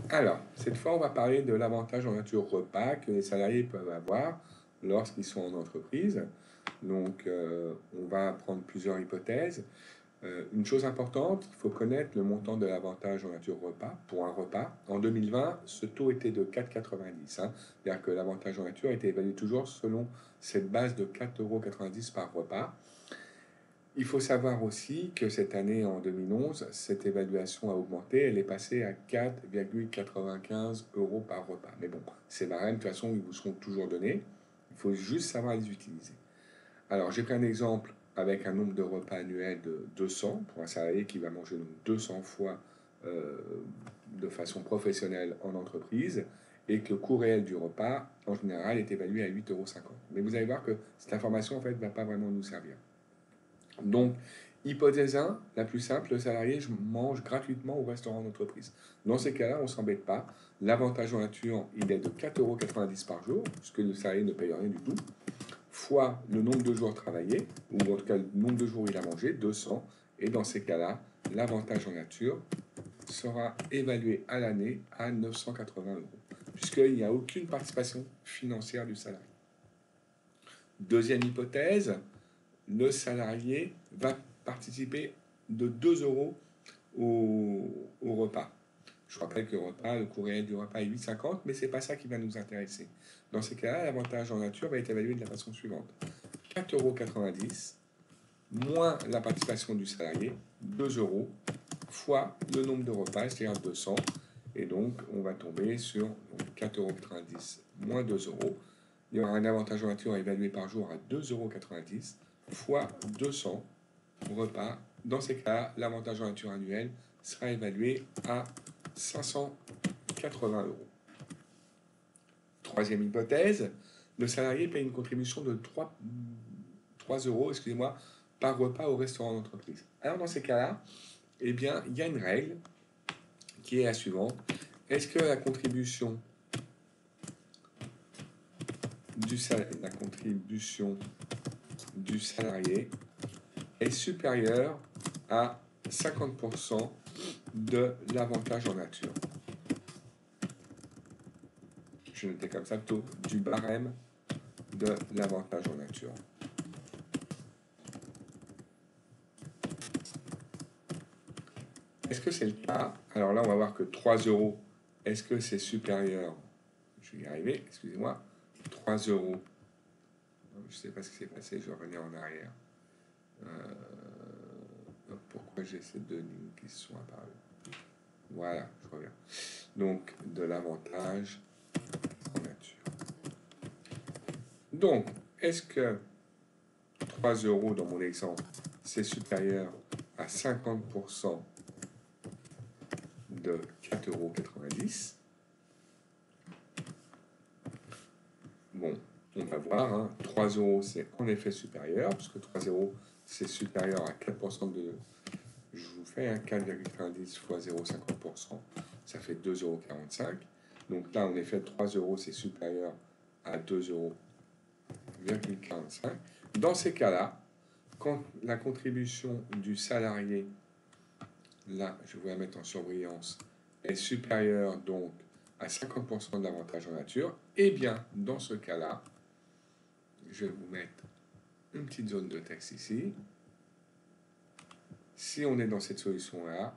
Alors, cette fois, on va parler de l'avantage en nature repas que les salariés peuvent avoir lorsqu'ils sont en entreprise. Donc, on va prendre plusieurs hypothèses. Une chose importante, il faut connaître le montant de l'avantage en nature repas pour un repas. En 2020, ce taux était de 4,90 €. C'est-à-dire que l'avantage en nature était évalué toujours selon cette base de 4,90 € par repas. Il faut savoir aussi que cette année, en 2011, cette évaluation a augmenté. Elle est passée à 4,95 € par repas. Mais bon, ces barèmes, de toute façon, ils vous seront toujours donnés. Il faut juste savoir les utiliser. Alors, j'ai pris un exemple avec un nombre de repas annuel de 200 pour un salarié qui va manger donc 200 fois euh, de façon professionnelle en entreprise et que le coût réel du repas, en général, est évalué à 8,50 €. Mais vous allez voir que cette information, en fait, ne va pas vraiment nous servir. Donc, hypothèse 1, la plus simple, le salarié mange gratuitement au restaurant d'entreprise. Dans ces cas-là, on ne s'embête pas. L'avantage en nature, il est de 4,90 € par jour, puisque le salarié ne paye rien du tout, fois le nombre de jours travaillés, ou en tout cas le nombre de jours où il a mangé, 200. Et dans ces cas-là, l'avantage en nature sera évalué à l'année à 980 €, puisqu'il n'y a aucune participation financière du salarié. Deuxième hypothèse, le salarié va participer de 2 € au repas. Je rappelle que le coût réel du repas est 8,50 €, mais ce n'est pas ça qui va nous intéresser. Dans ces cas-là, l'avantage en nature va être évalué de la façon suivante. 4,90 € moins la participation du salarié, 2 € fois le nombre de repas, c'est-à-dire 200. Et donc, on va tomber sur 4,90 € moins 2 €. Il y aura un avantage en nature évalué par jour à 2,90 € fois 200 repas. Dans ces cas, l'avantage en nature annuel sera évalué à 580 €. Troisième hypothèse, le salarié paye une contribution de 3 € par repas au restaurant d'entreprise. Alors dans ces cas-là, eh bien, il y a une règle qui est la suivante. Est-ce que la contribution du salarié est supérieure à 50% de l'avantage en nature? Je notais comme ça plutôt du barème de l'avantage en nature. Est-ce que c'est le cas? Alors là, on va voir que 3 €, est-ce que c'est supérieur? Je vais y arriver, excusez-moi. 3 €. Je ne sais pas ce qui s'est passé, je vais revenir en arrière. Pourquoi j'ai ces deux lignes qui se sont apparues? Voilà, je reviens. Donc, de l'avantage en nature. Donc, est-ce que 3 € dans mon exemple, c'est supérieur à 50% de 4,90 €? Bon, on va voir, hein. 3 € c'est en effet supérieur, puisque 3 € c'est supérieur à 4% de... Je vous fais un 4,90 fois 0,50%, ça fait 2,45 €. Donc là, en effet, 3 € c'est supérieur à 2,45 €. Dans ces cas-là, quand la contribution du salarié, là, je vais la mettre en surbrillance, est supérieure donc à 50% de l'avantage en nature, et bien, dans ce cas-là, je vais vous mettre une petite zone de texte ici. Si on est dans cette solution-là,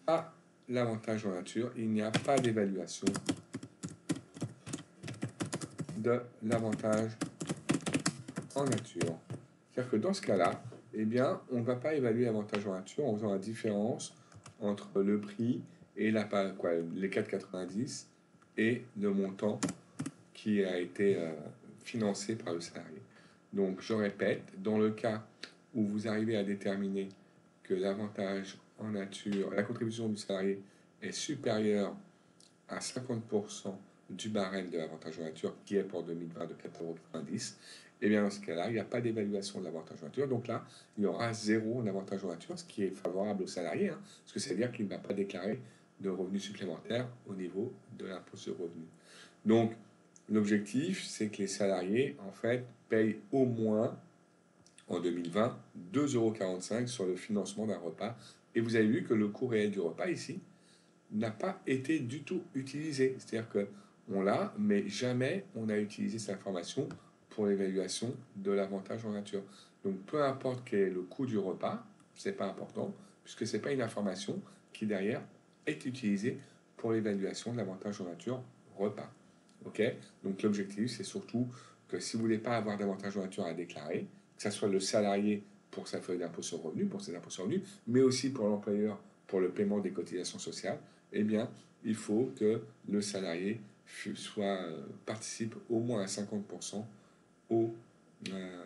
à l'avantage en nature, il n'y a pas d'évaluation de l'avantage en nature. C'est-à-dire que dans ce cas-là, eh bien, on ne va pas évaluer l'avantage en nature en faisant la différence entre le prix et les 4,90 et le montant qui a été financé par le salarié. Donc, je répète, dans le cas où vous arrivez à déterminer que l'avantage en nature, la contribution du salarié est supérieure à 50% du barème de l'avantage en nature, qui est pour 2020 de 4,90 €, et bien dans ce cas-là, il n'y a pas d'évaluation de l'avantage en nature. Donc là, il y aura 0 en avantage en nature, ce qui est favorable au salarié, hein, parce que ça veut dire qu'il ne va pas déclarer de revenus supplémentaires au niveau de l'impôt sur le revenu. Donc, l'objectif, c'est que les salariés, en fait, payent au moins, en 2020, 2,45 € sur le financement d'un repas. Et vous avez vu que le coût réel du repas, ici, n'a pas été du tout utilisé. C'est-à-dire que on l'a, mais jamais on a utilisé cette information pour l'évaluation de l'avantage en nature. Donc peu importe quel est le coût du repas, c'est pas important, puisque c'est pas une information qui derrière est utilisée pour l'évaluation de l'avantage en nature repas. Ok. Donc l'objectif, c'est surtout que si vous voulez pas avoir d'avantage en nature à déclarer, que ce soit le salarié pour sa feuille d'impôt sur le revenu, pour ses impôts sur le revenu, mais aussi pour l'employeur pour le paiement des cotisations sociales, eh bien, il faut que le salarié participe au moins à 50% au, euh,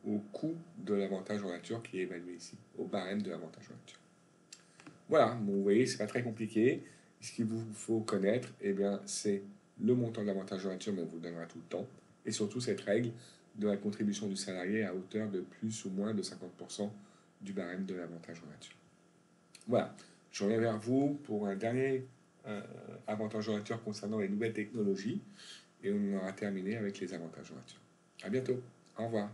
au coût de l'avantage en nature qui est évalué ici, au barème de l'avantage en nature. Voilà, bon, vous voyez, c'est pas très compliqué. Ce qu'il vous faut connaître, eh bien, c'est le montant de l'avantage en nature, mais on vous le donnera tout le temps, et surtout cette règle de la contribution du salarié à hauteur de plus ou moins de 50% du barème de l'avantage en nature. Voilà, je reviens vers vous pour un dernier avantage en nature concernant les nouvelles technologies, et on aura terminé avec les avantages en nature. À bientôt, au revoir.